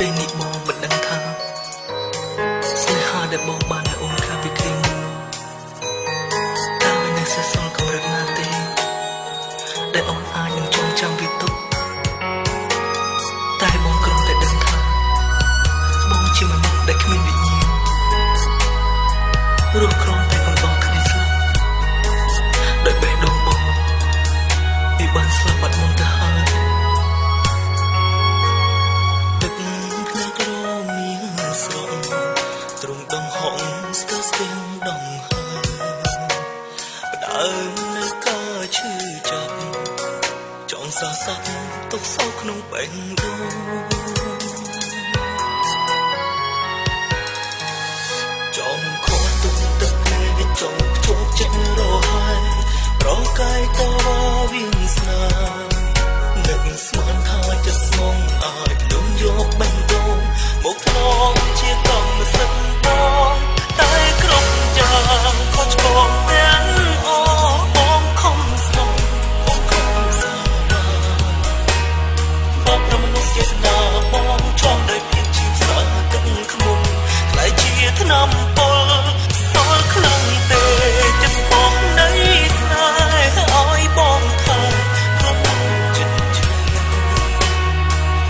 ពេលនេះបងមិនដឹងថាស្នេហាដែលបងបានឲ្យអូនកាលពីគ្រាមុនតើវានៅសេសសល់កម្រិតណាទេដែលអូនអាចនឹងចងចាំវាទុកតែបងគ្រាន់តែដឹងថាបងជាមនុស្សដែលគ្មានវិញ្ញាណរស់ក្រំតែកំដរគ្នាស្លាប់ដោយបេះដូងបងវាបានស្លាប់បាត់មុនទៅហើយទឹកភ្នែករមានស្រក់ទ្រង់ដងហងស្ទើរស្ទាំងដងហើយផ្ដើមនៅការឈឺចាប់ចង់សរស័ព្ទទុកសោកក្នុងបេះដូងចង់ខកទុកទឹកភ្នែកចង់ភ្ជាប់ចិត្តរហ័យប្រកាយតវៀងស្នានឹកស្មានថាចិត្តស្មងអាចលំយកបេះដូងមកធ្លាប់ជាកម្មសិទ្ធិបងតែគ្រប់យ៉ាងខុសឆ្គងទាំងអស់បងខំស្មងបងខំសាបាបប្រមនុស្សជាស្នាបងចង់ដោយភាពជាផ្សាទឹកខ្មុំខ្លាយជាថ្នាំពលសល់ខ្លាំងទេចិត្តស្មោះនៃស្នេហ៍ឲ្យបងថាគ្រប់ចិត្តជឿ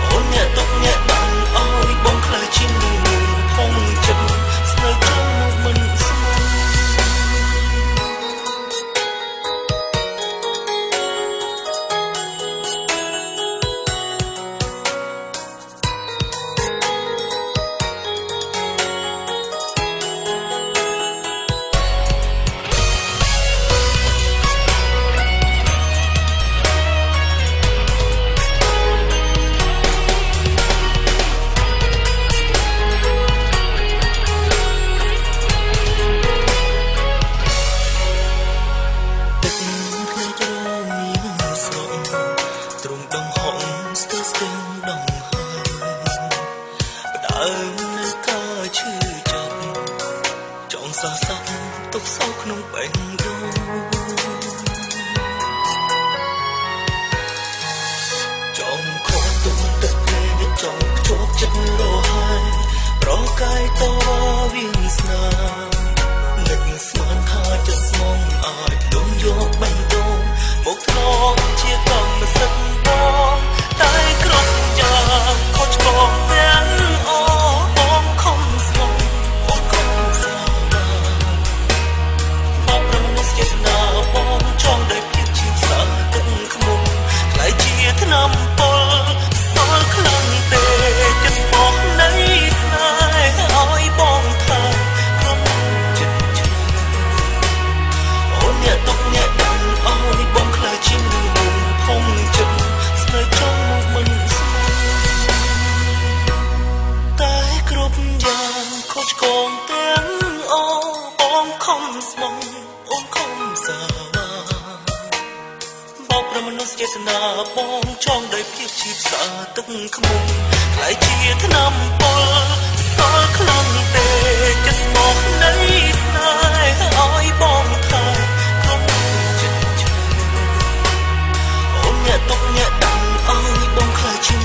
អូនអ្នកទុកអ្នកបាំងឲ្យបងខ្លាចជាមនុស្សផុងចិត្តស្នេហ៍ក្នុងមកមិនស្មោះសរស័ព្ទទុកសោកក្នុងបេះដូងចង់ខកទុកទឹកភ្នែកចង់ភ្ជាប់ចិត្តរហ័យប្រកាយតវៀងស្នានឹកស្មានថាចិត្តស្មងអាចលំយកបេះដូងមកធ្លាប់ជាកម្មសិទ្ធិបងតែគ្រប់យ៉ាងខុសឆ្គងទាំងអស់បងខំស្មងបងខំសាជាស្នាបងចង់ដោយភាពជាផ្សាទឹកខ្មុំខ្លាយជាថ្នាំពលសល់ខ្លាំងទេចិត្តស្មោះនៃស្នេហ៍ឲ្យបងថាគ្រប់ចិត្តជឿអូនអ្នកទុកអ្នកដាំឲ្យបងខ្លាចជាមនុស្សផុងចិត្តស្នេហ៍trongមកមិនស្មោះតែគ្រប់យ៉ាងខុសឆ្គងទាំងអស់បងខំស្មោះអូនខំសាបោកប្រមនុស្សចេតនាបងចង់ដោយភាពជាផ្សាទឹកខ្មុំខ្លាយជាថ្នាំពលសល់ខ្លាំងទេចិត្តស្មោះនៃស្នេហ៍ឲ្យបងថាគ្រប់ចិត្តជឿអូនអ្នកទុកអ្នកដាំឲ្យបងខ្លាយជា